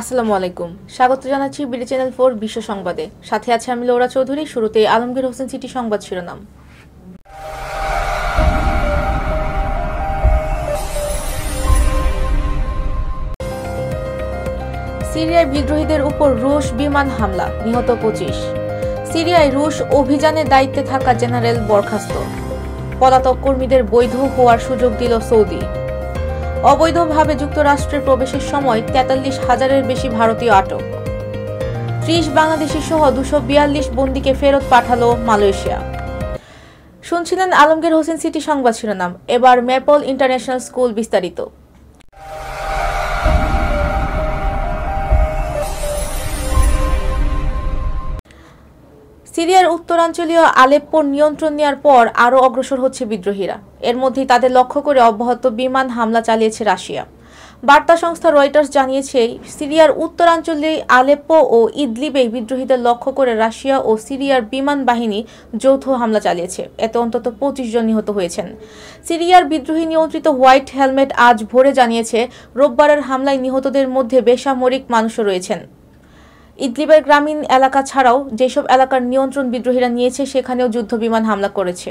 আসসালামু আলাইকুম, স্বাগত জানাচ্ছি বিডি চ্যানেল 4 বিশ্ব সংবাদে। সাথে আছে আমি লৌরা চৌধুরী। শুরুতে আলমগীর হোসেন সিটি সংবাদ শিরোনাম। সিরিয়ায় বিদ্রোহীদের উপর রুশ বিমান হামলা, নিহত 25। সিরিয়ায় রুশ অভিযানের দায়িত্বে থাকা জেনারেল বরখাস্ত। পলাতক কর্মীদের বৈধ হওয়ার সুযোগ দিল সৌদি। অবৈধভাবে যুক্তরাষ্ট্রে প্রবেশের সময় 43,000-এর বেশি ভারতীয় আটক। 30 বাংলাদেশি সহ 242 বন্দীকে ফেরত পাঠালো মালয়েশিয়া। শুনছিলেন আলমগীর হোসেন সিটি সংবাদ শিরোনাম। এবার মেপল ইন্টারন্যাশনাল স্কুল বিস্তারিত। সিরিয়ার উত্তরাঞ্চলীয় আলেপ্পোর নিয়ন্ত্রণ নেওয়ার পর আরও অগ্রসর হচ্ছে বিদ্রোহীরা। এর মধ্যেই তাদের লক্ষ্য করে অব্যাহত বিমান হামলা চালিয়েছে রাশিয়া। বার্তা সংস্থা রয়টার্স জানিয়েছে, সিরিয়ার উত্তরাঞ্চলে আলেপ্পো ও ইদলিবে বিদ্রোহীদের লক্ষ্য করে রাশিয়া ও সিরিয়ার বিমান বাহিনী যৌথ হামলা চালিয়েছে। এতে অন্তত 25 জন নিহত হয়েছেন। সিরিয়ার বিদ্রোহী নিয়ন্ত্রিত হোয়াইট হেলমেট আজ ভোরে জানিয়েছে, রোববারের হামলায় নিহতদের মধ্যে বেসামরিক মানুষও রয়েছেন। ইদলিবের গ্রামীণ এলাকা ছাড়াও যেসব এলাকার নিয়ন্ত্রণ বিদ্রোহীরা নিয়েছে সেখানেও যুদ্ধ বিমান হামলা করেছে।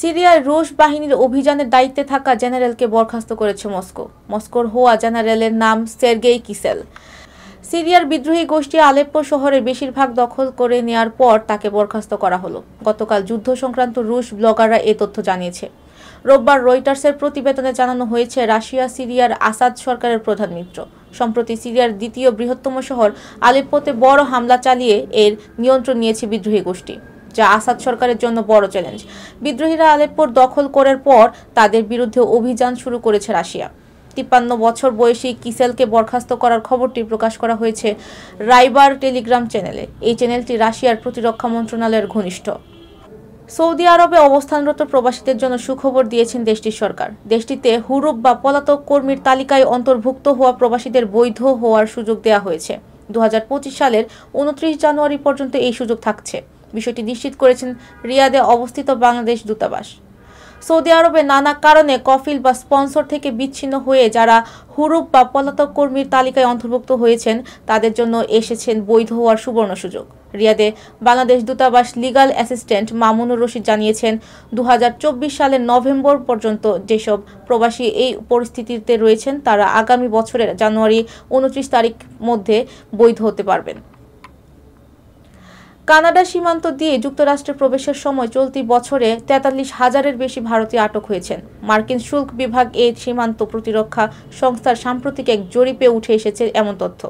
সিরিয়ায় রুশ বাহিনীর অভিযানের দায়িত্বে থাকা জেনারেলকে বরখাস্ত করেছে মস্কো। মস্কোর হওয়া জেনারেলের নাম সের্গেই কিসেল। সিরিয়ার বিদ্রোহী গোষ্ঠী আলেপ্পো শহরের বেশিরভাগ দখল করে নেওয়ার পর তাকে বরখাস্ত করা হলো। গতকাল যুদ্ধ সংক্রান্ত রুশ ব্লগাররা এ তথ্য জানিয়েছে। রোববার রয়টার্সের প্রতিবেদনে জানানো হয়েছে, রাশিয়া সিরিয়ার আসাদ সরকারের প্রধান মিত্র। সম্প্রতি সিরিয়ার দ্বিতীয় বৃহত্তম শহর আলেপ্পোতে বড় হামলা চালিয়ে এর নিয়ন্ত্রণ নিয়েছে বিদ্রোহী গোষ্ঠী, যা আসাদ সরকারের জন্য বড় চ্যালেঞ্জ। বিদ্রোহীরা আলেপ্পোর দখল করার পর তাদের বিরুদ্ধে অভিযান শুরু করেছে রাশিয়া। 53 বছর বয়সী কিসেলকে বরখাস্ত করার খবরটি প্রকাশ করা হয়েছে রাইবার টেলিগ্রাম চ্যানেলে। এই চ্যানেলটি রাশিয়ার প্রতিরক্ষা মন্ত্রণালয়ের ঘনিষ্ঠ। সৌদি আরবে অবস্থানরত প্রবাসীদের জন্য সুখবর দিয়েছেন দেশটির সরকার। দেশটিতে হুরুব বা পলাতক কর্মীর তালিকায় অন্তর্ভুক্ত হওয়া প্রবাসীদের বৈধ হওয়ার সুযোগ দেওয়া হয়েছে। 2025 সালের 29 জানুয়ারি পর্যন্ত এই সুযোগ থাকছে। বিষয়টি নিশ্চিত করেছেন রিয়াদে অবস্থিত বাংলাদেশ দূতাবাস। সৌদি আরবে নানা কারণে কফিল বা স্পন্সর থেকে বিচ্ছিন্ন হয়ে যারা হুরুব বা পলাতক কর্মীর তালিকায় অন্তর্ভুক্ত হয়েছেন তাদের জন্য এসেছেন বৈধ হওয়ার সুবর্ণ সুযোগ। রিয়াদে বাংলাদেশ দূতাবাস লিগ্যাল অ্যাসিস্ট্যান্ট মামুনুর রশিদ জানিয়েছেন, 2024 সালের নভেম্বর পর্যন্ত যেসব প্রবাসী এই পরিস্থিতিতে রয়েছেন তারা আগামী বছরের জানুয়ারি 29 তারিখ মধ্যে বৈধ হতে পারবেন। কানাডা সীমান্ত দিয়ে যুক্তরাষ্ট্রে প্রবেশের সময় চলতি বছরে 43,000-এর বেশি ভারতীয় আটক হয়েছেন। মার্কিন শুল্ক বিভাগ এই সীমান্ত প্রতিরক্ষা সংস্থার সাম্প্রতিক এক জরিপে উঠে এসেছে এমন তথ্য।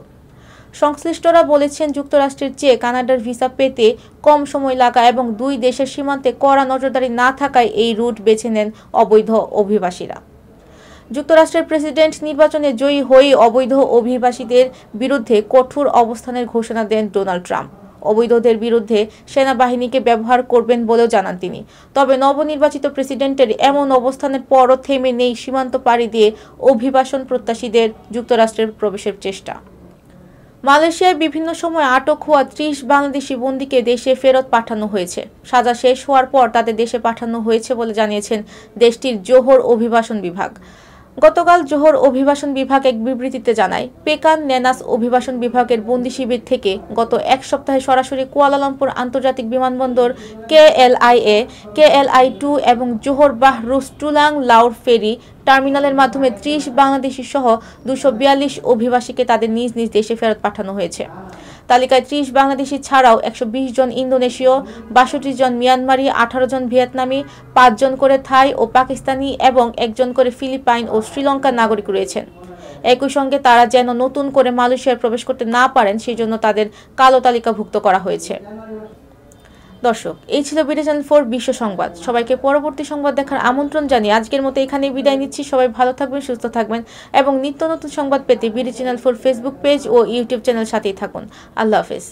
সংশ্লিষ্টরা বলেছেন, যুক্তরাষ্ট্রের চেয়ে কানাডার ভিসা পেতে কম সময় লাগা এবং দুই দেশের সীমান্তে কড়া নজরদারি না থাকায় এই রুট বেছে নেন অবৈধ অভিবাসীরা। যুক্তরাষ্ট্রের প্রেসিডেন্ট নির্বাচনে জয়ী হয়ে অবৈধ অভিবাসীদের বিরুদ্ধে কঠোর অবস্থানের ঘোষণা দেন ডোনাল্ড ট্রাম্প। অবৈধদের বিরুদ্ধে সেনাবাহিনীকে ব্যবহার করবেন বলেও জানান তিনি। তবে নবনির্বাচিত প্রেসিডেন্টের এমন অবস্থানের পরও থেমে নেই সীমান্ত পাড়ি দিয়ে অভিবাসন প্রত্যাশীদের যুক্তরাষ্ট্রের প্রবেশের চেষ্টা। মালয়েশিয়ায় বিভিন্ন সময় আটক হওয়া 30 বাংলাদেশি বন্দীকে দেশে ফেরত পাঠানো হয়েছে। সাজা শেষ হওয়ার পর তাদের দেশে পাঠানো হয়েছে বলে জানিয়েছেন দেশটির জোহর অভিবাসন বিভাগ। গতকাল জোহর অভিবাসন বিভাগ এক বিবৃতিতে জানায়, পেকান নেনাস অভিবাসন বিভাগের বন্দি শিবির থেকে গত এক সপ্তাহে সরাসরি কুয়ালালামপুর আন্তর্জাতিক বিমানবন্দর, KLIA, KLI-2 এবং জোহর বাহরুস টুলাং লাউর ফেরি টার্মিনালের মাধ্যমে 30 বাংলাদেশি সহ 242 অভিবাসীকে তাদের নিজ নিজ দেশে ফেরত পাঠানো হয়েছে। তালিকায় 30 বাংলাদেশি ছাড়াও 120 জন ইন্দোনেশীয়, 62 জন মিয়ানমারি, 18 জন ভিয়েতনামি, 5 জন করে থাই ও পাকিস্তানি এবং 1 জন করে ফিলিপাইন ও শ্রীলঙ্কার নাগরিক রয়েছেন। একই সঙ্গে তারা যেন নতুন করে মালয়েশিয়ায় প্রবেশ করতে না পারেন সেজন্য তাদের কালো তালিকাভুক্ত করা হয়েছে। দর্শক, এই ছিল বিডি চ্যানেল 4 বিশ্ব সংবাদ। সবাইকে পরবর্তী সংবাদ দেখার আমন্ত্রণ জানিয়ে আজকের মতো এখানেই বিদায় নিচ্ছি। সবাই ভালো থাকবেন, সুস্থ থাকবেন এবং নিত্য নতুন সংবাদ পেতে বিডি চ্যানেল 4 ফেসবুক পেজ ও ইউটিউব চ্যানেল সাথেই থাকুন। আল্লাহ হাফেজ।